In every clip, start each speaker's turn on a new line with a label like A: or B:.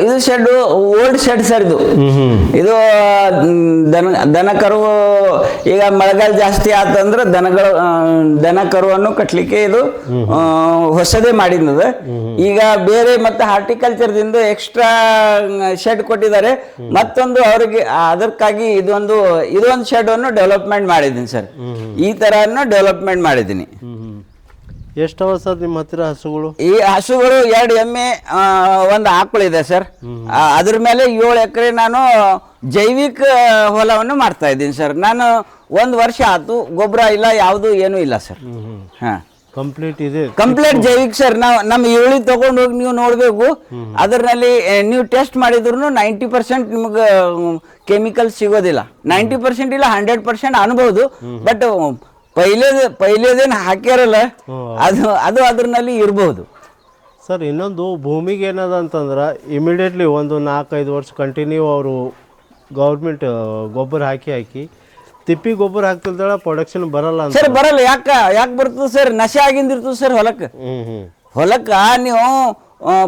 A: ಇದು shed old shed sir ಇದು ದನ ಕರು ಈಗ ಮಳೆಗಾಲ ಜಾಸ್ತಿ ಆತಂದ್ರೆ ದನ ಕರುವನ್ನು ಕಟ್ಲಿಕ್ಕೆ ಇದು ಹೊಸದೇ ಮಾಡಿದ. ಈಗ ಬೇರೆ ಮತ್ತೆ ಹಾರ್ಟಿಕಲ್ಚರ್ದಿಂದ ಎಕ್ಸ್ಟ್ರಾ ಶೆಡ್ ಕೊಟ್ಟಿದ್ದಾರೆ. ಮತ್ತೊಂದು ಅವ್ರಿಗೆ ಅದಕ್ಕಾಗಿ ಇದೊಂದು ಶೆಡ್ ಅನ್ನು ಡೆವಲಪ್ಮೆಂಟ್ ಮಾಡಿದ್ದೀನಿ ಸರ್. ಈ ತರನು ಡೆವಲಪ್ಮೆಂಟ್ ಮಾಡಿದ್ದೀನಿ.
B: ಎಷ್ಟವ ಸರ್ ನಿಮ್ಮ ಹತ್ತಿರ ಹಸುಗಳು?
A: ಈ ಹಸುಗಳು 2 ಎಮ್ಮೆ 1 ಆಕಳು ಇದೆ ಸರ್. ಅದ್ರ ಮೇಲೆ 7 ಎಕರೆ ನಾನು ಜೈವಿಕ ಹೊಲವನ್ನು ಮಾಡ್ತಾ ಇದ್ದೀನಿ ಸರ್. ನಾನು 1 ವರ್ಷ ಆಯ್ತು, ಗೊಬ್ಬರ ಇಲ್ಲ, ಯಾವುದು ಏನೂ ಇಲ್ಲ ಸರ್. ಹಾ, ಕಂಪ್ಲೀಟ್ ಜೈವಿಕ್ ಸರ್. ನಮ್ಮ ಈರುಳ್ಳಿ ತಗೊಂಡು ಹೋಗಿ ನೀವು ನೋಡ್ಬೇಕು. ಅದರಲ್ಲಿ ನೀವು ಟೆಸ್ಟ್ ಮಾಡಿದ್ರು 90% ನಿಮ್ಗೆ ಕೆಮಿಕಲ್ ಸಿಗೋದಿಲ್ಲ. 90% ಇಲ್ಲ, 100% ಅನ್ಬಹುದು. ಬಟ್ ಪೈಲೇದೇನು ಹಾಕ್ಯಾರಲ್ಲ ಅದು ಅದ್ರಲ್ಲಿ ಇರಬಹುದು
B: ಸರ್. ಇನ್ನೊಂದು ಭೂಮಿಗೆ ಏನದ ಅಂತಂದ್ರೆ ಇಮಿಡಿಯೇಟ್ಲಿ ಒಂದು 4-5 ವರ್ಷ ಕಂಟಿನ್ಯೂ ಅವರು ಗೌರ್ಮೆಂಟ್ ಗೊಬ್ಬರ ಹಾಕಿ ತಿಪ್ಪಿ ಗೊಬ್ಬರ ಹಾಕ್ತಿಲ್ದಾಳ ಪ್ರೊಡಕ್ಷನ್ ಬರಲ್ಲ
A: ಸರ್. ಬರಲ್ಲ. ಯಾಕೆ ಬರ್ತದೆ ಸರ್? ನಶೆ ಆಗಿಂದಿರ್ತದೆ ಸರ್ ಹೊಲಕ್ಕ ನೀವು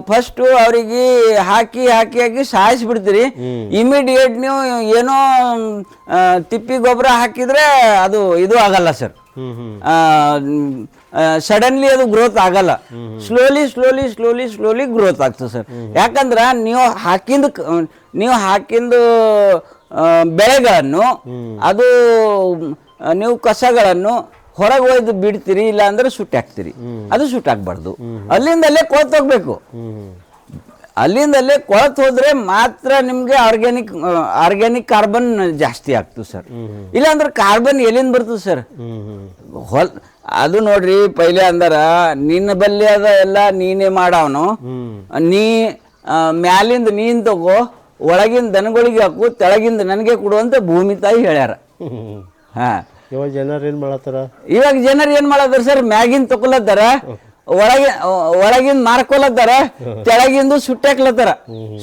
A: ಫಸ್ಟ್ ಅವ್ರಿಗೆ ಹಾಕಿ ಸಾಯಿಸ್ಬಿಡ್ತೀರಿ. ಇಮಿಡಿಯೇಟ್ ನೀವು ಏನೋ ತಿಪ್ಪಿ ಗೊಬ್ಬರ ಹಾಕಿದ್ರೆ ಅದು ಇದು ಆಗಲ್ಲ ಸರ್. ಸಡನ್ಲಿ ಅದು ಗ್ರೋತ್ ಆಗಲ್ಲ. ಸ್ಲೋಲಿ ಗ್ರೋತ್ ಆಗ್ತದೆ ಸರ್. ಯಾಕಂದ್ರೆ ನೀವು ಹಾಕಿಂದು ಬೆಳೆಗಳನ್ನು ಅದು ನೀವು ಕಸಗಳನ್ನು ಹೊರಗೆ ಒಯ್ದು ಬಿಡ್ತೀರಿ, ಇಲ್ಲ ಅಂದ್ರೆ ಸುಟ್ಟಿ ಹಾಕ್ತೀರಿ. ಅದು ಸುಟ್ಟಾಕ್ಬಾರ್ದು. ಅಲ್ಲಿಂದಲ್ಲೇ ಕೊಳತು ಹೋಗ್ಬೇಕು. ಅಲ್ಲಿಂದಲ್ಲೇ ಕೊಳತು ಹೋದ್ರೆ ಮಾತ್ರ ನಿಮ್ಗೆ ಆರ್ಗ್ಯಾನಿಕ್ ಕಾರ್ಬನ್ ಜಾಸ್ತಿ ಆಗ್ತದೆ ಸರ್. ಇಲ್ಲಾಂದ್ರೆ ಕಾರ್ಬನ್ ಎಲ್ಲಿಂದ ಬರ್ತದೆ ಸರ್? ಅದು ನೋಡ್ರಿ, ಪೈಲೆ ಅಂದಾರ ನಿನ್ನ ಬಲ್ಲಿ ಅದ ಎಲ್ಲ ನೀನೇ ಮಾಡವನು, ಮ್ಯಾಲಿಂದ ನೀನ್ ತಗೋ, ಒಳಗಿಂದ ದನಗಳಿಗೆ ಹಾಕು, ತೆಳಗಿಂದ ನನಗೆ ಕೊಡುವಂತ ಭೂಮಿ ತಾಯಿ ಹೇಳ್ಯಾರ. ಹಾ,
B: ಇವಾಗ ಜನರು
A: ಏನ್ ಮಾಡತ್ತಾರ ಸರ್? ಮ್ಯಾಗಿನ್ ತಕೊಲತ್ತಾರ, ಒಳಗಿಂದ ಮಾರ್ಕೊಲತ್ತಾರ, ತೆಳಗಿಂದು ಸುಟ್ಟಾಕ್ಲತ್ತಾರ.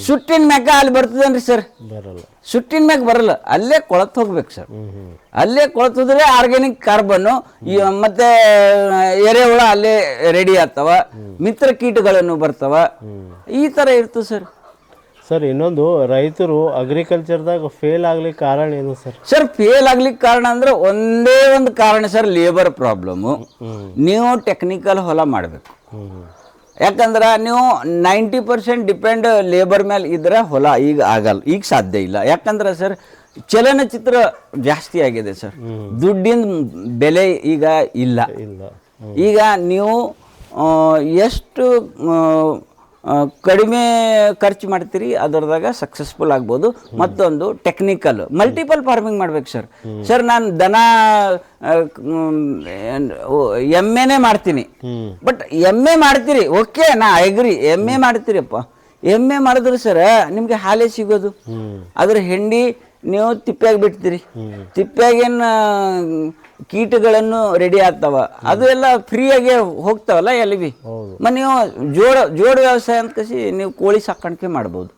A: ಸುಟ್ಟಿನ ಮ್ಯಾಕ ಅಲ್ಲಿ ಬರ್ತದೇನ್ರಿ ಸರ್? ಸುಟ್ಟಿನ ಮ್ಯಾಗ ಬರಲ್ಲ. ಅಲ್ಲೇ ಕೊಳತ್ ಹೋಗ್ಬೇಕು ಸರ್. ಅಲ್ಲೇ ಕೊಳತಿದ್ರೆ ಆರ್ಗ್ಯಾನಿಕ್ ಕಾರ್ಬನ್ ಮತ್ತೆ ಎರೆಹುಳ ಅಲ್ಲೇ ರೆಡಿ ಆಗ್ತಾವ, ಮಿತ್ರ ಕೀಟಗಳನ್ನು ಬರ್ತಾವ. ಈ ತರ ಇರ್ತದೆ ಸರ್.
B: ಸರ್, ಇನ್ನೊಂದು ರೈತರು ಅಗ್ರಿಕಲ್ಚರ್ದಾಗ ಫೇಲ್ ಆಗ್ಲಿಕ್ಕೆ ಕಾರಣ ಏನು ಸರ್?
A: ಸರ್, ಫೇಲ್ ಆಗ್ಲಿಕ್ಕೆ ಕಾರಣ ಅಂದ್ರೆ ಒಂದೇ ಒಂದು ಕಾರಣ ಸರ್, ಲೇಬರ್ ಪ್ರಾಬ್ಲಮ್. ನೀವು ಟೆಕ್ನಿಕಲ್ ಹೊಲ ಮಾಡಬೇಕು. ಯಾಕಂದ್ರೆ ನೀವು 90% ಡಿಪೆಂಡ್ ಲೇಬರ್ ಮೇಲೆ ಇದ್ರೆ ಹೊಲ ಈಗ ಆಗಲ್ಲ, ಈಗ ಸಾಧ್ಯ ಇಲ್ಲ. ಯಾಕಂದ್ರೆ ಸರ್, ಚಲನಚಿತ್ರ ಜಾಸ್ತಿ ಆಗಿದೆ ಸರ್. ದುಡ್ಡಿನ ಬೆಲೆ ಈಗ ಇಲ್ಲ. ಈಗ ನೀವು ಎಷ್ಟು ಕಡಿಮೆ ಖರ್ಚು ಮಾಡ್ತೀರಿ ಅದರದಾಗ ಸಕ್ಸಸ್ಫುಲ್ ಆಗ್ಬೋದು. ಮತ್ತೊಂದು ಟೆಕ್ನಿಕಲ್ ಮಲ್ಟಿಪಲ್ ಫಾರ್ಮಿಂಗ್ ಮಾಡ್ಬೇಕು ಸರ್. ಸರ್, ನಾನು ದನ ಎಮ್ಮೆನೇ ಮಾಡ್ತೀನಿ. ಬಟ್ ಎಮ್ಮೆ ಮಾಡ್ತೀರಿ, ಓಕೆ, ನಾ ಅಗ್ರಿ, ಎಮ್ಮೆ ಮಾಡ್ತೀರಪ್ಪ. ಎಮ್ಮೆ ಮಾಡಿದ್ರೆ ಸರ್ ನಿಮ್ಗೆ ಹಾಲೇ ಸಿಗೋದು. ಅದ್ರ ಹೆಂಡಿ ನೀವು ತಿಪ್ಪಿಯಾಗಿ ಬಿಡ್ತೀರಿ. ತಿಪ್ಪಿಯಾಗೇನು ಕೀಟಗಳನ್ನು ರೆಡಿ ಆಗ್ತಾವ, ಅದು ಎಲ್ಲ ಫ್ರೀಯಾಗಿ ಹೋಗ್ತಾವಲ್ಲ ಎಲ್ಲಿ ಬಿ. ಮತ್ತು ನೀವು ಜೋಡ ವ್ಯವಸಾಯ ಅಂತ ಕಸಿ ನೀವು ಕೋಳಿ ಸಾಕಾಣಿಕೆ ಮಾಡ್ಬೋದು.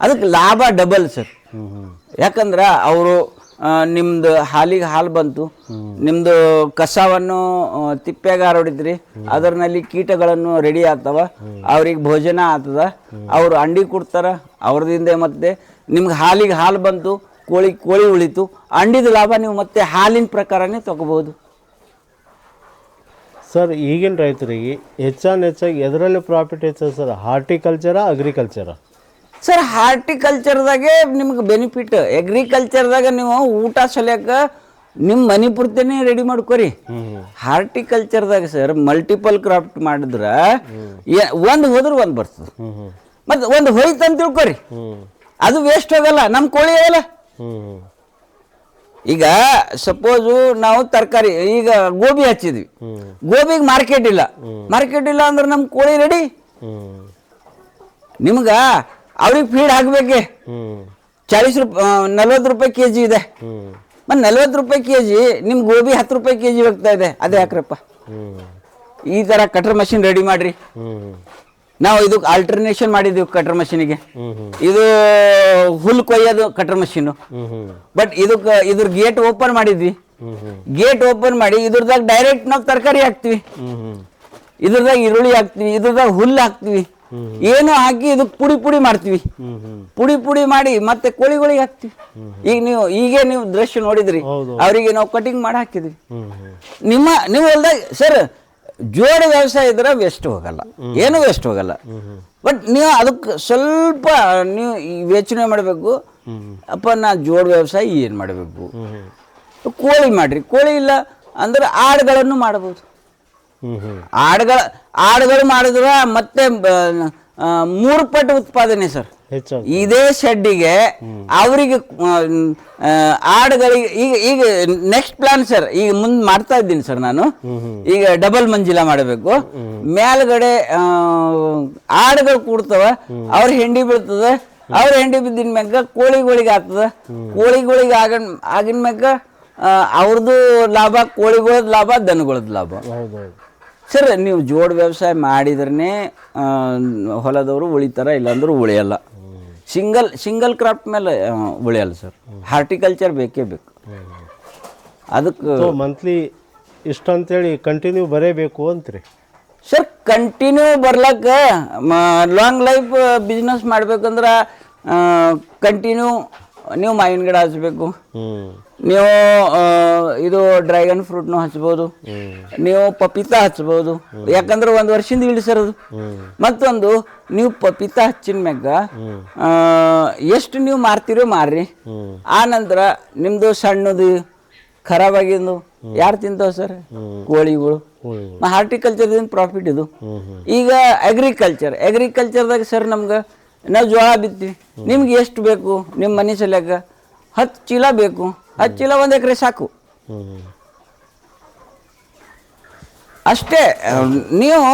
A: ಅದಕ್ಕೆ ಲಾಭ ಡಬಲ್ ಸರ್. ಯಾಕಂದ್ರೆ ಅವರು ನಿಮ್ದು ಹಾಲಿಗೆ ಹಾಲು ಬಂತು, ನಿಮ್ದು ಕಸವನ್ನು ತಿಪ್ಪ್ಯಾಗ ಹೊಡಿದ್ರಿ, ಅದರಲ್ಲಿ ಕೀಟಗಳನ್ನು ರೆಡಿ ಆಗ್ತಾವ, ಅವ್ರಿಗೆ ಭೋಜನ ಆಗ್ತದ, ಅವ್ರು ಅಂಡಿ ಕೊಡ್ತಾರ, ಅವ್ರದಿಂದ ಮತ್ತೆ ನಿಮ್ಗೆ ಹಾಲಿಗೆ ಹಾಲು ಬಂತು, ಕೋಳಿ ಉಳಿತು, ಅಂಡಿದ ಲಾಭ ನೀವು ಮತ್ತೆ ಹಾಲಿನ ಪ್ರಕಾರನೇ ತಗೋಬಹುದು
B: ಸರ್. ಈಗಿನ ರೈತರಿಗೆ ಹೆಚ್ಚಾಗಿ ಎದರಲ್ಲಿ ಪ್ರಾಫಿಟ್ ಹೆಚ್ಚದ ಸರ್? ಹಾರ್ಟಿಕಲ್ಚರಾ ಅಗ್ರಿಕಲ್ಚರಾ?
A: ಸರ್, ಹಾರ್ಟಿಕಲ್ಚರ್ದಾಗೆ ನಿಮ್ಗೆ ಬೆನಿಫಿಟ್. ಅಗ್ರಿಕಲ್ಚರ್ದಾಗ ನೀವು ಊಟ ಸಲ್ಯಾಕ ನಿಮ್ಮ ಮನೆ ಪೂರ್ತಿನೇ ರೆಡಿ ಮಾಡ್ಕೊರಿ. ಹಾರ್ಟಿಕಲ್ಚರ್ದಾಗ ಸರ್ ಮಲ್ಟಿಪಲ್ ಕ್ರಾಫ್ಟ್ ಮಾಡಿದ್ರೆ ಒಂದು ಹೋದ್ರೆ ಒಂದು ಬರ್ತದೆ, ಮತ್ತೆ ಒಂದು ಹೋಯ್ತು ಅಂತ ತಿಳ್ಕೊರಿ, ಅದು ವೇಸ್ಟ್ ಹೋಗಲ್ಲ. ನಮ್ಮ ಕೋಳಿ ಅವಲ್ಲ. ಈಗ ಸಪೋಸು ನಾವು ತರಕಾರಿ ಈಗ ಗೋಬಿ ಹಚ್ಚಿದ್ವಿ, ಗೋಬಿಗೆ ಮಾರ್ಕೆಟ್ ಇಲ್ಲ ಅಂದ್ರೆ ನಮ್ಮ ಕೋಳಿ ರೆಡಿ. ನಿಮ್ಗ ಅವ್ರಿಗೆ ಫೀಡ್ ಹಾಕ್ಬೇಕೆ, 40 ರೂಪಾಯಿ ಕೆಜಿ ಇದೆ. ಮತ್ತೆ 40 ರೂಪಾಯಿ ಕೆಜಿ ನಿಮ್ ಗೋಬಿ 10 ರೂಪಾಯಿ ಕೆಜಿ ಹೋಗ್ತಾ ಇದೆ. ಅದೇ ಹಾಕ್ರಪ್ಪ. ಈ ತರ ಕಟರ್ ಮಷಿನ್ ರೆಡಿ ಮಾಡ್ರಿ. ನಾವು ಇದಕ್ಕೆ ಆಲ್ಟರ್ನೇಷನ್ ಮಾಡಿದ್ವಿ ಕಟರ್ ಮಷೀನಿಗೆ. ಇದು ಹುಲ್ ಕೊಯ್ಯೋದು ಕಟರ್ ಮಷೀನು. ಬಟ್ ಇದ್ರ ಗೇಟ್ ಓಪನ್ ಮಾಡಿದ್ವಿ. ಗೇಟ್ ಓಪನ್ ಮಾಡಿ ಇದ್ರದಾಗ ಡೈರೆಕ್ಟ್ ನಾವು ತರಕಾರಿ ಹಾಕ್ತಿವಿ. ಇದ್ರದಾಗ ಈರುಳ್ಳಿ ಹಾಕ್ತಿವಿ, ಇದ್ರದಾಗ ಹುಲ್ಲು ಹಾಕ್ತಿವಿ, ಏನು ಹಾಕಿ ಇದಕ್ಕೆ ಪುಡಿ ಮಾಡ್ತೀವಿ. ಪುಡಿ ಮಾಡಿ ಮತ್ತೆ ಕೋಳಿಗಳಿಗೆ ಹಾಕ್ತಿವಿ. ಈಗ ನೀವು ದೃಶ್ಯ ನೋಡಿದ್ರಿ, ಅವರಿಗೆ ನಾವು ಕಟಿಂಗ್ ಮಾಡಿ ಹಾಕಿದ್ವಿ. ನೀವು ಹೊಲ್ದಾಗ ಸರ್ ಜೋಳ ವ್ಯವಸಾಯ ಇದ್ರೆ ವೇಸ್ಟ್ ಹೋಗಲ್ಲ, ಏನು ವೇಸ್ಟ್ ಹೋಗಲ್ಲ. ಬಟ್ ನೀವು ಅದಕ್ಕೆ ಸ್ವಲ್ಪ ನೀವು ಯೋಚನೆ ಮಾಡಬೇಕು, ಅಪ್ಪ ನಾ ಜೋಳ ವ್ಯವಸಾಯ ಏನು ಮಾಡಬೇಕು. ಕೋಳಿ ಮಾಡ್ರಿ, ಕೋಳಿ ಇಲ್ಲ ಅಂದ್ರೆ ಆಡುಗಳನ್ನು ಮಾಡ್ಬೋದು. ಆಡುಗಳು ಮಾಡಿದ್ರೆ ಮತ್ತೆ 3 ಪಟ್ಟು ಉತ್ಪಾದನೆ ಸರ್. ಇದೇ ಶೆಡ್ಡಿಗೆ ಅವರಿಗೆ ಆಡುಗಳಿಗೆ ಈಗ ನೆಕ್ಸ್ಟ್ ಪ್ಲಾನ್ ಸರ್, ಈಗ ಮುಂದೆ ಮಾಡ್ತಾ ಇದ್ದೀನಿ ಸರ್ ನಾನು. ಈಗ ಡಬಲ್ ಮಂಜಿಲ ಮಾಡಬೇಕು. ಮೇಲ್ಗಡೆ ಆಡುಗಳು ಕೂಡ್ತವ, ಅವ್ರ ಹೆಂಡಿ ಬೀಳ್ತದ, ಅವ್ರ ಹೆಂಡಿ ಬಿದ್ದಿನ ಮ್ಯಾಗ ಕೋಳಿಗಳಿಗೆ ಆಗ್ತದ. ಕೋಳಿಗಳಿಗೆ ಆಗಿನ ಮ್ಯಾಗ ಅವ್ರದ್ದು ಲಾಭ, ಕೋಳಿಗಳದ್ ಲಾಭ, ದನಗಳದ್ ಲಾಭ. ಸರ್ ನೀವು ಜೋಳ ವ್ಯವಸಾಯ ಮಾಡಿದ್ರೆ ಹೊಲದವರು ಉಳಿತಾರ, ಇಲ್ಲಾಂದ್ರೆ ಉಳಿಯಲ್ಲ. ಸಿಂಗಲ್ ಕ್ರಾಪ್ ಮೇಲೆ ಉಳಿಯಲ್ಲ ಸರ್. ಹಾರ್ಟಿಕಲ್ಚರ್ ಬೇಕೇ ಬೇಕು. ಅದಕ್ಕೆ
B: ಮಂತ್ಲಿ ಇಷ್ಟ ಅಂತೇಳಿ ಕಂಟಿನ್ಯೂ ಬರೇಬೇಕು ಅಂತ್ರಿ
A: ಸರ್. ಕಂಟಿನ್ಯೂ ಬರ್ಲಕ್ಕ ಲಾಂಗ್ ಲೈಫ್ ಬಿಸ್ನೆಸ್ ಮಾಡ್ಬೇಕಂದ್ರೆ ಕಂಟಿನ್ಯೂ ನೀವು ಮಾವಿನ ಗಿಡ ಹಚ್ಬೇಕು, ನೀವು ಇದು ಡ್ರ್ಯಾಗನ್ ಫ್ರೂಟ್ನು ಹಚ್ಬೋದು, ನೀವು ಪಪೀತಾ ಹಚ್ಬೋದು. ಯಾಕಂದ್ರೆ 1 ವರ್ಷದಿಂದ ಇಳಿ ಸರ್ ಅದು. ಮತ್ತೊಂದು ನೀವು ಪಪೀತಾ ಹಚ್ಚಿನ ಮ್ಯಾಗ ಎಷ್ಟು ನೀವು ಮಾರ್ತೀರೋ ಮಾರ್ರಿ. ಆ ನಂತರ ನಿಮ್ದು ಸಣ್ಣದು ಖರಾಬಾಗಿಂದು ಯಾರು ತಿಂತಾವ ಸರ್? ಕೋಳಿಗಳು. ಹಾರ್ಟಿಕಲ್ಚರ್ದಿಂದ ಪ್ರಾಫಿಟ್ ಇದು. ಈಗ ಅಗ್ರಿಕಲ್ಚರ್ದಾಗ ಸರ್ ನಮ್ಗೆ ನಾವು ಜೋಳ ಬಿತ್ತೀವಿ, ನಿಮ್ಗೆ ಎಷ್ಟು ಬೇಕು ನಿಮ್ಮ ಮನೆ ಸಲ್ಯಾಗ? 10 ಚೀಲ ಬೇಕು. 10 ಚೀಲ 1 ಎಕರೆ ಸಾಕು ಅಷ್ಟೇ. ನೀವು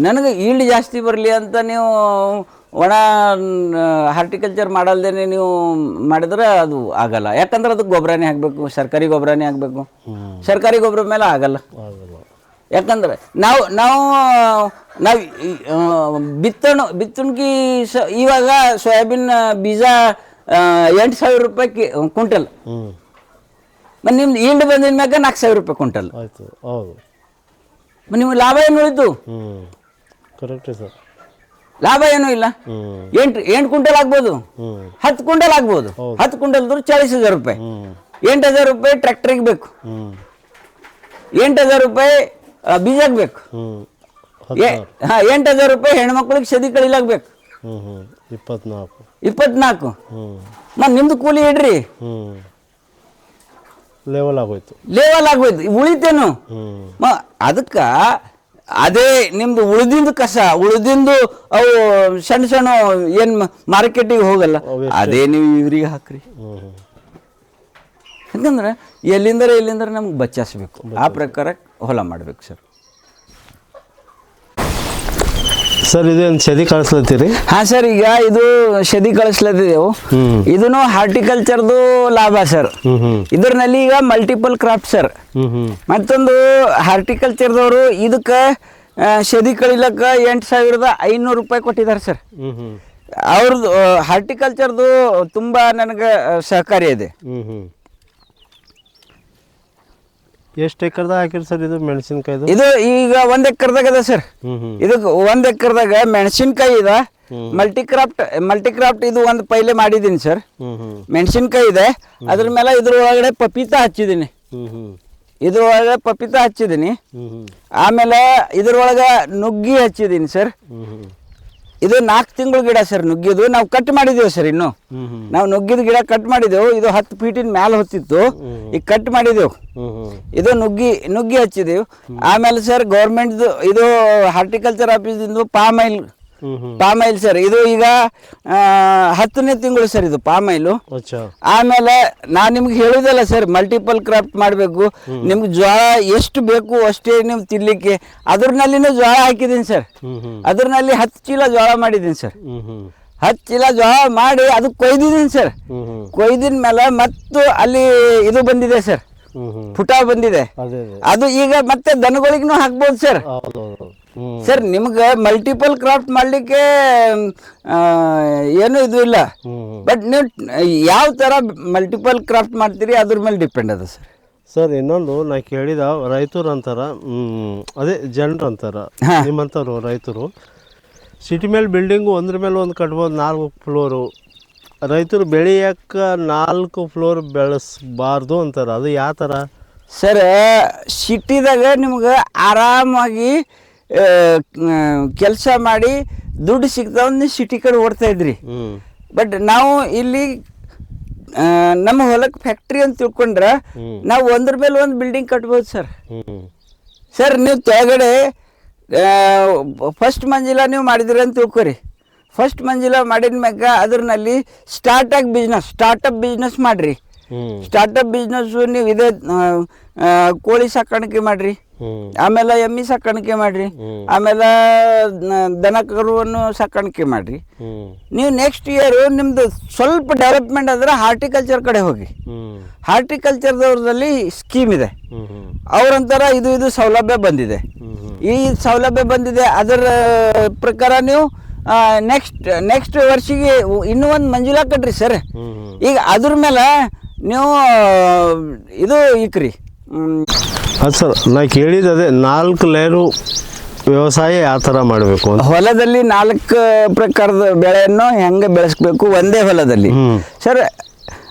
A: ನನಗೆ ಈಲ್ಡ್ ಜಾಸ್ತಿ ಬರಲಿ ಅಂತ ನೀವು ಒಣ ಹಾರ್ಟಿಕಲ್ಚರ್ ಮಾಡಲ್ದೇನೆ ನೀವು ಮಾಡಿದ್ರೆ ಅದು ಆಗಲ್ಲ. ಯಾಕಂದ್ರೆ ಅದಕ್ಕೆ ಗೊಬ್ಬರನೇ ಹಾಕಬೇಕು, ಸರ್ಕಾರಿ ಗೊಬ್ಬರನೇ ಹಾಕಬೇಕು. ಸರ್ಕಾರಿ ಗೊಬ್ಬರ ಮೇಲೆ ಆಗಲ್ಲ. ಯಾಕಂದ್ರೆ ನಾವು ಬಿತ್ತಣಿಗೆ ಇವಾಗ ಸೋಯಾಬೀನ್ ಬೀಜ 8,000 ರೂಪಾಯಿ ಕ್ವಿಂಟಲ್. ಮತ್ತು ನಿಮ್ದು ಈಲ್ಡ್ ಬಂದಿದ ಮ್ಯಾಗ 4,000 ರೂಪಾಯಿ ಕ್ವಿಂಟಲ್. ನಿಮ್ಗೆ ಲಾಭ ಏನು ಉಳಿತು?
B: Correct sir.
A: ಲಾಭ ಏನೂ ಇಲ್ಲ. 8 ಕ್ವಿಂಟಲ್ ಆಗ್ಬೋದು, 10 ಕ್ವಿಂಟಲ್ ಆಗ್ಬೋದು. 10 ಕ್ವಿಂಟಲ್ 40,000 ರೂಪಾಯಿ. 8,000 ರೂಪಾಯಿ ಟ್ರ್ಯಾಕ್ಟರ್ಗೆ ಬೇಕು, 8,000 ರೂಪಾಯಿ ಬೀಜಕ್ಕೆ ಬೇಕು, 8,000 ರೂಪಾಯಿ ಹೆಣ್ಮಕ್ಳಿಗೆ ಸದಿ ಕಳಿಲಾಗಬೇಕು. 24 ಮತ್ತು ನಿಮ್ದು ಕೂಲಿ ಇಡ್ರಿ
B: ಲೆವೆಲ್ ಆಗೋಯ್ತು.
A: ಉಳಿತೇನು? ಅದಕ್ಕೆ ಅದೇ ನಿಮ್ದು ಉಳಿದಿಂದು ಕಸ, ಉಳಿದಿಂದು ಅವು ಸಣ್ಣ ಏನು ಮಾರ್ಕೆಟಿಗೆ ಹೋಗಲ್ಲ, ಅದೇ ನೀವು ಇವ್ರಿಗೆ ಹಾಕ್ರಿ. ಯಾಕಂದ್ರೆ ಎಲ್ಲಿಂದರ ನಮ್ಗೆ ಬಚಾಯಿಸ್ಬೇಕು. ಆ ಪ್ರಕಾರ ಹೊಲ ಮಾಡ್ಬೇಕು ಸರ್.
B: ಸರ್ ಇದೇನು ಸದಿ ಕಳಿಸ್ಲತ್ತೀರಿ?
A: ಹಾಂ ಸರ್, ಈಗ ಇದು ಸದಿ ಕಳಿಸ್ಲತ್ತಿದೆವು. ಇದನ್ನು ಹಾರ್ಟಿಕಲ್ಚರ್ದು ಲಾಭ ಸರ್. ಇದರಲ್ಲಿ ಈಗ ಮಲ್ಟಿಪಲ್ ಕ್ರಾಪ್ ಸರ್. ಮತ್ತೊಂದು ಹಾರ್ಟಿಕಲ್ಚರ್ದವರು ಇದಕ್ಕೆ ಸದಿ ಕಳಿಲಕ್ಕ 8,500 ರೂಪಾಯಿ ಕೊಟ್ಟಿದ್ದಾರೆ ಸರ್. ಅವ್ರದ್ದು ಹಾರ್ಟಿಕಲ್ಚರ್ದು ತುಂಬ ನನಗೆ ಸಹಕಾರಿ ಇದೆ.
B: ಎಷ್ಟು ಎಕರ್ದಾಗ ಹಾಕಿರಿ ಸರ್ ಇದು ಮೆಣಸಿನ್ಕಾಯ್ದು?
A: ಇದು ಈಗ 1 ಎಕರ್ದಾಗ ಅದ ಸರ್. ಇದಕ್ಕೆ 1 ಎಕರ್ದಾಗ ಮೆಣಸಿನ್ಕಾಯಿ ಇದೆ. ಮಲ್ಟಿಕ್ರಾಫ್ಟ್ ಇದು ಒಂದು ಪೈಲೆ ಮಾಡಿದ್ದೀನಿ ಸರ್. ಮೆಣಸಿನ್ಕಾಯಿ ಇದೆ, ಅದ್ರ ಮೇಲೆ ಇದ್ರೊಳಗಡೆ ಪಪೀತಾ ಹಚ್ಚಿದ್ದೀನಿ. ಆಮೇಲೆ ಇದ್ರೊಳಗೆ ನುಗ್ಗಿ ಹಚ್ಚಿದ್ದೀನಿ ಸರ್. ಇದು 4 ತಿಂಗಳ ಗಿಡ ಸರ್. ನುಗ್ಗಿದು ನಾವು ಕಟ್ ಮಾಡಿದ್ದೇವೆ ಸರ್. ಇನ್ನು ನಾವು ನುಗ್ಗಿದ ಗಿಡ ಕಟ್ ಮಾಡಿದೆವು. ಇದು 10 ಫೀಟಿನ ಮ್ಯಾಲೆ ಹೊತ್ತಿತ್ತು, ಈಗ ಕಟ್ ಮಾಡಿದೆವು. ಇದು ನುಗ್ಗಿ ಹಚ್ಚಿದೆವು. ಆಮೇಲೆ ಸರ್ ಗೌರ್ಮೆಂಟ್ದು ಇದು ಹಾರ್ಟಿಕಲ್ಚರ್ ಆಫೀಸಿಂದು ಪಾಮ್ ಆಯಿಲ್ ಸರ್. ಇದು ಈಗ 10ನೇ ತಿಂಗಳು ಸರ್ ಇದು ಪಾಮ್ ಆಯಿಲು. ಆಮೇಲೆ ನಾನು ನಿಮ್ಗೆ ಹೇಳಿದಲ್ಲ ಸರ್, ಮಲ್ಟಿಪಲ್ ಕ್ರಾಫ್ಟ್ ಮಾಡಬೇಕು. ನಿಮ್ಗೆ ಜೋಳ ಎಷ್ಟು ಬೇಕು ಅಷ್ಟೇ ನೀವು ತಿನ್ಲಿಕ್ಕೆ. ಅದ್ರಲ್ಲಿನೂ ಜೋಳ ಹಾಕಿದ್ದೀನಿ ಸರ್. ಅದ್ರಲ್ಲಿ 10 ಚೀಲ ಜೋಳ ಮಾಡಿದ್ದೀನಿ ಸರ್. 10 ಚೀಲ ಜೋಳ ಮಾಡಿ ಅದು ಕೊಯ್ದಿದ್ದೀನಿ ಸರ್. ಕೊಯ್ದಿನ ಮೇಲೆ ಮತ್ತು ಅಲ್ಲಿ ಇದು ಬಂದಿದೆ ಸರ್, ಪುಟ ಬಂದಿದೆ. ಅದು ಈಗ ಮತ್ತೆ ದನಗಳಿಗೂ ಹಾಕ್ಬೋದು ಸರ್. ಸರ್ ನಿಮ್ಗೆ ಮಲ್ಟಿಪಲ್ ಕ್ರಾಫ್ಟ್ ಮಾಡಲಿಕ್ಕೆ ಏನು ಇದು ಇಲ್ಲ. ಬಟ್ ನೀವು ಯಾವ ಥರ ಮಲ್ಟಿಪಲ್ ಕ್ರಾಫ್ಟ್ ಮಾಡ್ತೀರಿ ಅದ್ರ ಮೇಲೆ ಡಿಪೆಂಡ್ ಅದ ಸರ್.
B: ಸರ್ ಇನ್ನೊಂದು ನಾ ಕೇಳಿದ ರೈತರು ಅಂತಾರ ಅದೇ ಜನರು ಅಂತಾರ ನಿಮ್ಮಂಥವ್ರು ರೈತರು ಸಿಟಿ ಮೇಲೆ ಬಿಲ್ಡಿಂಗು ಒಂದ್ರ ಮೇಲೆ ಒಂದು ಕಟ್ಬೋದು 4 ಫ್ಲೋರು, ರೈತರು ಬೆಳೆಯಕ್ಕೆ 4 ಫ್ಲೋರ್ ಬೆಳೆಸಬಾರ್ದು ಅಂತಾರೆ, ಅದು ಯಾವ ಥರ?
A: ಸರ್ ಸಿಟಿದಾಗ ನಿಮ್ಗೆ ಆರಾಮಾಗಿ ಕೆಲಸ ಮಾಡಿ ದುಡ್ಡು ಸಿಗ್ತಾವ ನೀವು ಸಿಟಿ ಕಡೆ ಓಡ್ತಾ ಇದ್ರಿ. ಬಟ್ ನಾವು ಇಲ್ಲಿ ನಮ್ಮ ಹೊಲಕ್ಕೆ ಫ್ಯಾಕ್ಟ್ರಿ ಅಂತ ತಿಳ್ಕೊಂಡ್ರೆ ನಾವು ಒಂದ್ರ ಮೇಲೆ ಒಂದು ಬಿಲ್ಡಿಂಗ್ ಕಟ್ಬೋದು ಸರ್. ಸರ್ ನೀವು ಕೆಳಗಡೆ ಫಸ್ಟ್ ಮಂಜಿಲ ನೀವು ಮಾಡಿದ್ರಿ ಅಂತ ತಿಳ್ಕೊರಿ. ಫಸ್ಟ್ ಮಂಜಿಲ ಮಾಡಿದ ಮ್ಯಾಗ ಅದ್ರಲ್ಲಿ ಸ್ಟಾರ್ಟಪ್ ಬಿಸ್ನೆಸ್ ಮಾಡಿರಿ. ಸ್ಟಾರ್ಟಪ್ ಬಿಸ್ನೆಸ್ಸು ನೀವು ಇದೇ ಕೋಳಿ ಸಾಕಾಣಿಕೆ ಮಾಡಿರಿ, ಆಮೇಲೆ ಎಮ್ಮಿ ಸಾಕಾಣಿಕೆ ಮಾಡಿರಿ, ಆಮೇಲೆ ದನ ಕರುವನ್ನು ಸಾಕಾಣಿಕೆ ಮಾಡಿರಿ. ನೀವು ನೆಕ್ಸ್ಟ್ ಇಯರು ನಿಮ್ಮದು ಸ್ವಲ್ಪ ಡೆವಲಪ್ಮೆಂಟ್ ಆದರೆ ಹಾರ್ಟಿಕಲ್ಚರ್ ಕಡೆ ಹೋಗಿ. ಹಾರ್ಟಿಕಲ್ಚರ್ದವ್ರದಲ್ಲಿ ಸ್ಕೀಮ್ ಇದೆ, ಅವ್ರಂತಾರ ಇದು ಸೌಲಭ್ಯ ಬಂದಿದೆ, ಈ ಸೌಲಭ್ಯ ಬಂದಿದೆ, ಅದರ ಪ್ರಕಾರ ನೀವು ನೆಕ್ಸ್ಟ್ ವರ್ಷಿಗೆ ಇನ್ನೂ ಒಂದು ಮಂಜೂಲ ಕಟ್ರಿ ಸರ್. ಈಗ ಅದ್ರ ಮೇಲೆ ನೀವು ಇದು ಇಕ್ರಿ.
B: ಅದು ಸರ್ ನಾ ಕೇಳಿದ ಅದೇ 4 ಲೇಯರು ವ್ಯವಸಾಯ ಯಾವ ಥರ ಮಾಡಬೇಕು ಅಂತ.
A: ಹೊಲದಲ್ಲಿ 4 ಪ್ರಕಾರದ ಬೆಳೆಯನ್ನು ಹೆಂಗೆ ಬೆಳೆಸ್ಬೇಕು ಒಂದೇ ಹೊಲದಲ್ಲಿ ಸರ್.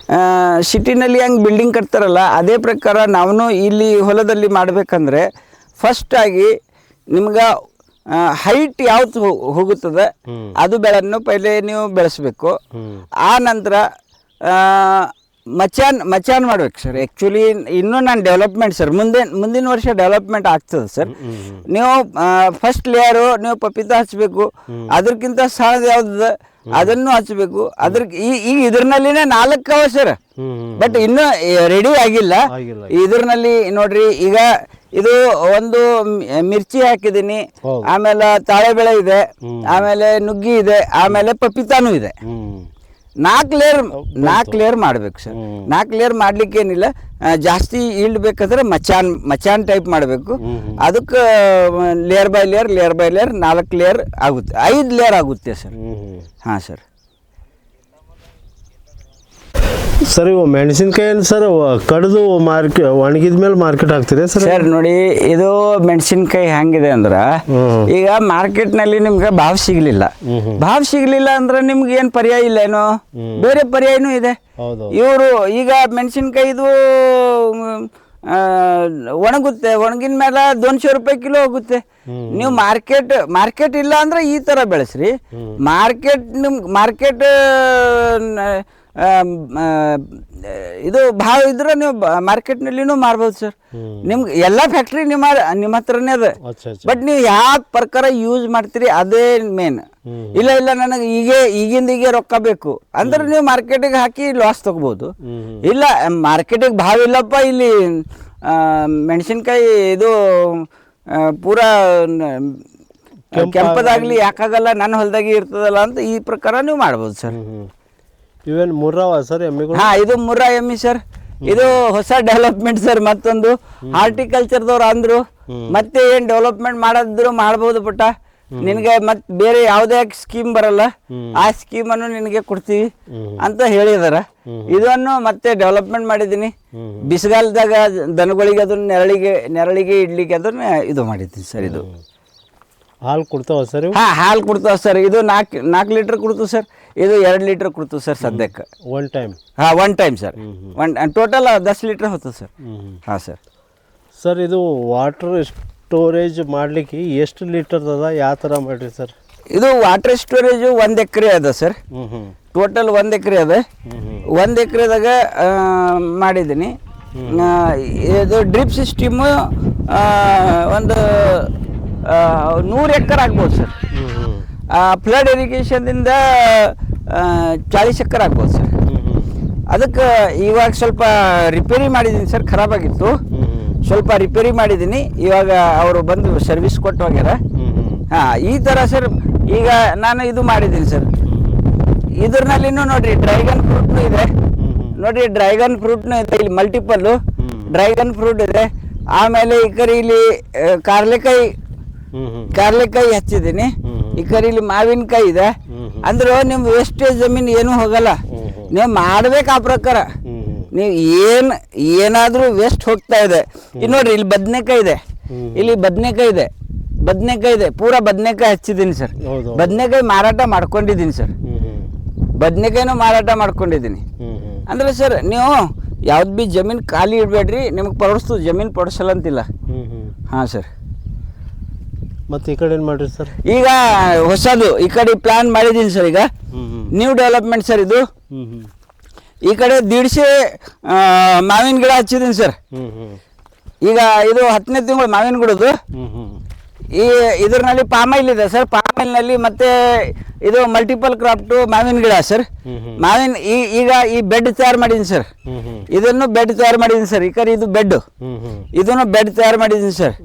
A: ಸಿಟಿನಲ್ಲಿ ಹೆಂಗೆ ಬಿಲ್ಡಿಂಗ್ ಕಟ್ತಾರಲ್ಲ ಅದೇ ಪ್ರಕಾರ ನಾವು ಇಲ್ಲಿ ಹೊಲದಲ್ಲಿ ಮಾಡಬೇಕಂದ್ರೆ ಫಸ್ಟಾಗಿ ನಿಮ್ಗೆ ಹೈಟ್ ಯಾವ್ದು ಹೋಗುತ್ತದೆ ಅದು ಬೆಳೆಯನ್ನು ಪೈಲೆ ನೀವು ಬೆಳೆಸ್ಬೇಕು. ಆ ನಂತರ ಮಚಾನ್ ಮಾಡ್ಬೇಕು ಸರ್. ಆ್ಯಕ್ಚುಲಿ ಇನ್ನೂ ನಾನು ಡೆವಲಪ್ಮೆಂಟ್ ಸರ್, ಮುಂದಿನ ವರ್ಷ ಡೆವಲಪ್ಮೆಂಟ್ ಆಗ್ತದೆ ಸರ್. ನೀವು ಫಸ್ಟ್ ಲೇಯರು ನೀವು ಪಪೀತಾ ಹಚ್ಚಬೇಕು, ಅದಕ್ಕಿಂತ ಸಣ್ಣದು ಯಾವ್ದು ಅದನ್ನು ಹಚ್ಚಬೇಕು. ಈಗ ಇದ್ರನಲ್ಲಿನೇ 4 ಅವ ಸರ್, ಬಟ್ ಇನ್ನೂ ರೆಡಿ ಆಗಿಲ್ಲ. ಇದ್ರಲ್ಲಿ ನೋಡ್ರಿ, ಈಗ ಇದು ಒಂದು ಮಿರ್ಚಿ ಹಾಕಿದ್ದೀನಿ, ಆಮೇಲೆ ತಾಳೆ ಬೆಳೆ ಇದೆ, ಆಮೇಲೆ ನುಗ್ಗಿ ಇದೆ, ಆಮೇಲೆ ಪಪೀತಾನು ಇದೆ. 4 ಲೇಯರ್ ಮಾಡ್ಬೇಕು ಸರ್. 4 ಲೇಯರ್ ಮಾಡ್ಲಿಕ್ಕೆ ಏನಿಲ್ಲ, ಜಾಸ್ತಿ ಈಲ್ಡ್ ಬೇಕಾದ್ರೆ ಮಚಾನ್ ಟೈಪ್ ಮಾಡಬೇಕು. ಅದಕ್ಕೆ ಲೇಯರ್ ಬೈ ಲೇಯರ್ 4 ಲೇಯರ್ ಆಗುತ್ತೆ, 5 ಲೇಯರ್ ಆಗುತ್ತೆ ಸರ್. ಹಾಂ ಸರ್.
B: ಸರ್ ಇವು ಮೆಣಸಿನ್ಕಾಯಿ ಏನು ಸರ್ ಕಡಿದು ಒಣಗಿದ ಮೇಲೆ ಮಾರ್ಕೆಟ್ ಹಾಕ್ತೀರಿ ಸರ್?
A: ಸರ್ ನೋಡಿ, ಇದು ಮೆಣಸಿನ್ಕಾಯಿ ಹೆಂಗಿದೆ ಅಂದ್ರೆ ಈಗ ಮಾರ್ಕೆಟ್ನಲ್ಲಿ ನಿಮ್ಗೆ ಭಾವ ಸಿಗ್ಲಿಲ್ಲ ಅಂದ್ರೆ ನಿಮ್ಗೆ ಏನು ಪರ್ಯಾಯ ಇಲ್ಲ, ಏನೋ ಬೇರೆ ಪರ್ಯಾಯನೂ ಇದೆ. ಇವರು ಈಗ ಮೆಣಸಿನ್ಕಾಯಿದು ಒಣಗುತ್ತೆ, ಒಣಗಿನ ಮೇಲೆ 200 ರೂಪಾಯಿ ಕಿಲೋ ಹೋಗುತ್ತೆ. ನೀವು ಮಾರ್ಕೆಟ್ ಇಲ್ಲ ಅಂದ್ರೆ ಈ ತರ ಬೆಳೆಸ್ರಿ. ಮಾರ್ಕೆಟ್ ಇದು ಭಾಳ ಇದ್ರೆ ನೀವು ಮಾರ್ಕೆಟ್ನಲ್ಲಿನೂ ಮಾರ್ಬೋದು ಸರ್. ನಿಮ್ಗೆ ಎಲ್ಲ ಫ್ಯಾಕ್ಟ್ರಿ ನಿಮ್ಮ ಹತ್ರನೇ ಅದ, ಬಟ್ ನೀವು ಯಾವ ಪ್ರಕಾರ ಯೂಸ್ ಮಾಡ್ತೀರಿ ಅದೇ ಮೇನ್. ಇಲ್ಲ ನನಗೆ ಈಗಿಂದ ರೊಕ್ಕ ಬೇಕು ಅಂದ್ರೆ ನೀವು ಮಾರ್ಕೆಟಿಗೆ ಹಾಕಿ ಲಾಸ್ ತಗೋಬೋದು. ಇಲ್ಲ ಮಾರ್ಕೆಟಿಗೆ ಭಾವ ಇಲ್ಲಪ್ಪ, ಇಲ್ಲಿ ಮೆಣಸಿನ್ಕಾಯಿ ಇದು ಪೂರಾ ಕೆಂಪದಾಗ್ಲಿ ಯಾಕಾಗಲ್ಲ, ನನ್ನ ಹೊಲದಾಗಿ ಇರ್ತದಲ್ಲ ಅಂತ ಈ ಪ್ರಕಾರ ನೀವು ಮಾಡ್ಬೋದು ಸರ್.
B: ಇವೇನು ಮುರ್ರಾವ ಸರ್ ಎಮ್ಮಿಗಳು?
A: ಹಾಂ, ಇದು ಮುರ್ರಾ ಎಮ್ಮಿ ಸರ್. ಇದು ಹೊಸ ಡೆವಲಪ್ಮೆಂಟ್ ಸರ್. ಮತ್ತೊಂದು ಹಾರ್ಟಿಕಲ್ಚರ್ದವ್ರು ಅಂದ್ರು ಮತ್ತೆ ಏನು ಡೆವಲಪ್ಮೆಂಟ್ ಮಾಡಿದ್ರು ಮಾಡ್ಬೋದು ಪುಟ್ಟ, ನಿನಗೆ ಮತ್ತೆ ಬೇರೆ ಯಾವುದೇ ಸ್ಕೀಮ್ ಬರಲ್ಲ, ಆ ಸ್ಕೀಮನ್ನು ನಿನಗೆ ಕೊಡ್ತೀವಿ ಅಂತ ಹೇಳಿದಾರ. ಇದನ್ನು ಮತ್ತೆ ಡೆವಲಪ್ಮೆಂಟ್ ಮಾಡಿದ್ದೀನಿ. ಬಿಸಿಗಾಲದಾಗ ದನಗಳಿಗೆ ಅದನ್ನ ನೆರಳಿಗೆ ಇಡ್ಲಿಕ್ಕೆ ಅದನ್ನ ಇದು ಮಾಡಿದ್ದೀನಿ ಸರ್. ಇದು
B: ಹಾಲು ಕೊಡ್ತಾವ ಸರ್?
A: ಹಾಂ, ಹಾಲು ಕೊಡ್ತಾವ ಸರ್. ಇದು 4 ಲೀಟ್ರ್ ಕೊಡ್ತು ಸರ್, ಇದು 2 ಲೀಟ್ರ್ ಕೊಡ್ತು ಸರ್ ಸದ್ಯಕ್ಕೆ.
B: One time sir.
A: Total 10 litre ಹೋಗ್ತದೆ ಸರ್. ಹಾಂ ಸರ್.
B: ಸರ್ ಇದು ವಾಟರ್ ಸ್ಟೋರೇಜ್ ಮಾಡಲಿಕ್ಕೆ ಎಷ್ಟು ಲೀಟರ್ ಅದ, ಯಾವ ಥರ ಮಾಡಿರಿ ಸರ್?
A: ಇದು ವಾಟರ್ ಸ್ಟೋರೇಜು 1 ಎಕರೆ ಅದ ಸರ್. ಟೋಟಲ್ 1 ಎಕರೆ ಅದ. 1 ಎಕರೆದಾಗ ಮಾಡಿದ್ದೀನಿ. ಇದು ಡ್ರಿಪ್ ಸಿಸ್ಟಮು ಒಂದು 100 ಎಕರೆ ಆಗ್ಬೋದು ಸರ್. ಫ್ಲಡ್ ಇರಿಗೇಷನ್ದಿಂದ 40 ಎಕರೆ ಆಗ್ಬೋದು ಸರ್. ಅದಕ್ಕೆ ಇವಾಗ ಸ್ವಲ್ಪ ರಿಪೇರಿ ಮಾಡಿದ್ದೀನಿ ಸರ್, ಖರಾಬಾಗಿತ್ತು, ಸ್ವಲ್ಪ ರಿಪೇರಿ ಮಾಡಿದ್ದೀನಿ. ಇವಾಗ ಅವರು ಬಂದು ಸರ್ವಿಸ್ ಕೊಟ್ಟು ಹೋಗ್ಯಾರ. ಹಾಂ, ಈ ಥರ ಸರ್. ಈಗ ನಾನು ಇದು ಮಾಡಿದ್ದೀನಿ ಸರ್. ಇದ್ರಲ್ಲಿನೂ ನೋಡ್ರಿ ಡ್ರ್ಯಾಗನ್ ಫ್ರೂಟ್ನು ಇದೆ, ನೋಡ್ರಿ ಡ್ರ್ಯಾಗನ್ ಫ್ರೂಟ್ನು ಇದೆ. ಇಲ್ಲಿ ಮಲ್ಟಿಪಲ್ಲು ಡ್ರ್ಯಾಗನ್ ಫ್ರೂಟ್ ಇದೆ. ಆಮೇಲೆ ಈ ಕಡೆ ಇಲ್ಲಿ ಕಾರ್ಲೆಕಾಯಿ ಹಚ್ಚಿದ್ದೀನಿ. ಈ ಕಡೆ ಇಲ್ಲಿ ಮಾವಿನಕಾಯಿ ಇದೆ. ಅಂದ್ರೆ ನಿಮ್ಮ ವೇಸ್ಟೇಜ್ ಜಮೀನು ಏನೂ ಹೋಗಲ್ಲ, ನೀವು ಮಾಡ್ಬೇಕು ಆ ಪ್ರಕಾರ. ನೀವು ಏನಾದರೂ ವೇಸ್ಟ್ ಹೋಗ್ತಾ ಇದೆ. ಇಲ್ಲಿ ನೋಡ್ರಿ, ಇಲ್ಲಿ ಬದನೆಕಾಯಿ ಇದೆ, ಇಲ್ಲಿ ಬದನೆಕಾಯಿ ಇದೆ, ಪೂರಾ ಬದನೆಕಾಯಿ ಹಚ್ಚಿದ್ದೀನಿ ಸರ್. ಬದನೆಕಾಯಿ ಮಾರಾಟ ಮಾಡ್ಕೊಂಡಿದ್ದೀನಿ ಸರ್, ಬದನೆಕಾಯಿನೂ ಮಾರಾಟ ಮಾಡ್ಕೊಂಡಿದ್ದೀನಿ. ಅಂದ್ರೆ ಸರ್ ನೀವು ಯಾವ್ದು ಭೀ ಜಮೀನು ಖಾಲಿ ಇಡಬೇಡ್ರಿ, ನಿಮಗೆ ಪಡಿಸ್ತು ಜಮೀನು ಪಡಿಸಲ್ಲ ಅಂತಿಲ್ಲ. ಹಾಂ ಸರ್.
B: ಮತ್ತೆ ಈ ಕಡೆ ಏನು ಮಾಡಿರಿ ಸರ್?
A: ಈಗ ಹೊಸದು ಈ ಕಡೆ ಪ್ಲಾನ್ ಮಾಡಿದ್ದೀನಿ ಸರ್. ಈಗ ನ್ಯೂ ಡೆವಲಪ್ಮೆಂಟ್ ಸರ್ ಇದು. ಈ ಕಡೆ 150 ಮಾವಿನ ಗಿಡ ಹಚ್ಚಿದ್ದೀನಿ ಸರ್. ಈಗ ಇದು 10ನೇ ತಿಂಗಳು ಮಾವಿನ ಗಿಡದು. ಇದರಲ್ಲಿ ಪಾಮೈಲ್ ಇದೆ ಸರ್. ಪಾಮೈಲ್ನಲ್ಲಿ ಮತ್ತೆ ಇದು ಮಲ್ಟಿಪಲ್ ಕ್ರಾಫ್ಟು ಮಾವಿನ ಗಿಡ ಸರ್. ಮಾವಿನ ಈಗ ಈ ಬೆಡ್ ತಯಾರು ಮಾಡಿದ್ದೀನಿ ಸರ್. ಇದನ್ನು ಬೆಡ್ ತಯಾರು ಮಾಡಿದ್ದೀನಿ ಸರ್. ಈ ಕಡೆ ಇದು ಬೆಡ್, ಇದನ್ನು ಬೆಡ್ ತಯಾರು ಮಾಡಿದ್ದೀನಿ ಸರ್.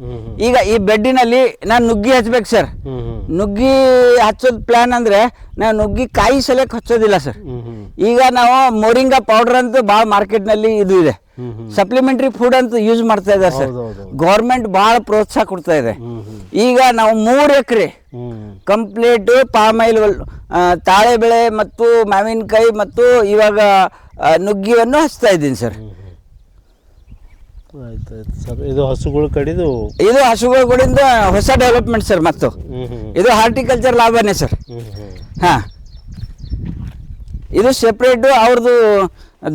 A: ಈಗ ಈ ಬೆಡ್ಡಿನಲ್ಲಿ ನಾನು ನುಗ್ಗಿ ಹಚ್ಬೇಕು ಸರ್. ನುಗ್ಗಿ ಹಚ್ಚೋದು ಪ್ಲಾನ್ ಅಂದ್ರೆ ನಾವು ನುಗ್ಗಿ ಕಾಯಿ ಸಲಕ್ಕೆ ಹಚ್ಚೋದಿಲ್ಲ ಸರ್. ಈಗ ನಾವು ಮೋರಿಂಗಾ ಪೌಡರ್ ಅಂತ ಭಾಳ ಮಾರ್ಕೆಟ್ನಲ್ಲಿ ಇದು ಇದೆ, ಸಪ್ಲಿಮೆಂಟರಿ ಫುಡ್ ಅಂತ ಯೂಸ್ ಮಾಡ್ತಾ ಇದ್ದಾರೆ ಸರ್. ಗೌರ್ಮೆಂಟ್ ಭಾಳ ಪ್ರೋತ್ಸಾಹ ಕೊಡ್ತಾ ಇದೆ. ಈಗ ನಾವು 3 ಎಕರೆ ಕಂಪ್ಲೀಟ್ ಪಾಮೈಲ್, ತಾಳೆ ಬೆಳೆ ಮತ್ತು ಮಾವಿನಕಾಯಿ ಮತ್ತು ಇವಾಗ ನುಗ್ಗಿಯನ್ನು ಹಚ್ತಾ ಇದ್ದೀನಿ ಸರ್.
B: ಆಯ್ತು ಸರ್. ಇದು ಹಸುಗಳು ಕಡಿದು,
A: ಇದು ಹಸುಗಳ ಕಡೆಯಿಂದ ಹೊಸ ಡೆವಲಪ್ಮೆಂಟ್ ಸರ್. ಮತ್ತು ಇದು ಹಾರ್ಟಿಕಲ್ಚರ್ ಲಾಭನೇ ಸರ್. ಹಾಂ, ಇದು ಸೆಪ್ರೇಟು ಅವ್ರದ್ದು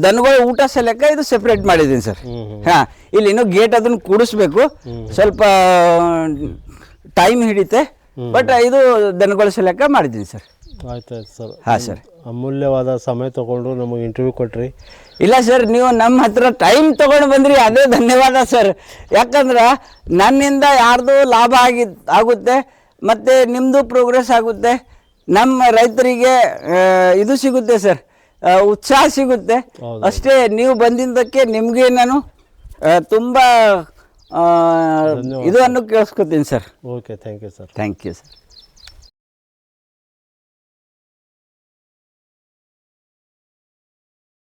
A: ದನಗಳು ಊಟ ಸಲಕ ಇದು ಸೆಪ್ರೇಟ್ ಮಾಡಿದ್ದೀನಿ ಸರ್. ಹಾಂ, ಇಲ್ಲಿ ಇನ್ನೂ ಗೇಟ್ ಅದನ್ನು ಕೂಡಿಸ್ಬೇಕು, ಸ್ವಲ್ಪ ಟೈಮ್ ಹಿಡಿತೆ, ಬಟ್ ಇದು ದನಗಳ ಸಲಕ ಮಾಡಿದ್ದೀನಿ ಸರ್.
B: ಆಯ್ತಾಯ್ತು ಸರ್.
A: ಹಾಂ ಸರ್.
B: ಅಮೂಲ್ಯವಾದ ಸಮಯ ತಗೊಂಡು ನಮಗೆ ಇಂಟರ್ವ್ಯೂ ಕೊಟ್ರಿ.
A: ಇಲ್ಲ ಸರ್, ನೀವು ನಮ್ಮ ಹತ್ರ ಟೈಮ್ ತೊಗೊಂಡು ಬಂದ್ರಿ, ಅದೇ ಧನ್ಯವಾದ ಸರ್. ಯಾಕಂದ್ರೆ ನನ್ನಿಂದ ಯಾರ್ದು ಲಾಭ ಆಗುತ್ತೆ, ಮತ್ತು ನಿಮ್ಮದು ಪ್ರೋಗ್ರೆಸ್ ಆಗುತ್ತೆ, ನಮ್ಮ ರೈತರಿಗೆ ಇದು ಸಿಗುತ್ತೆ ಸರ್, ಉತ್ಸಾಹ ಸಿಗುತ್ತೆ ಅಷ್ಟೇ. ನೀವು ಬಂದಿದ್ದಕ್ಕೆ ನಿಮಗೆ ನಾನು ತುಂಬ ಇದನ್ನು ಕೇಳಿಸ್ಕೊತೀನಿ sir.
B: Okay, thank you sir.
A: Thank you sir.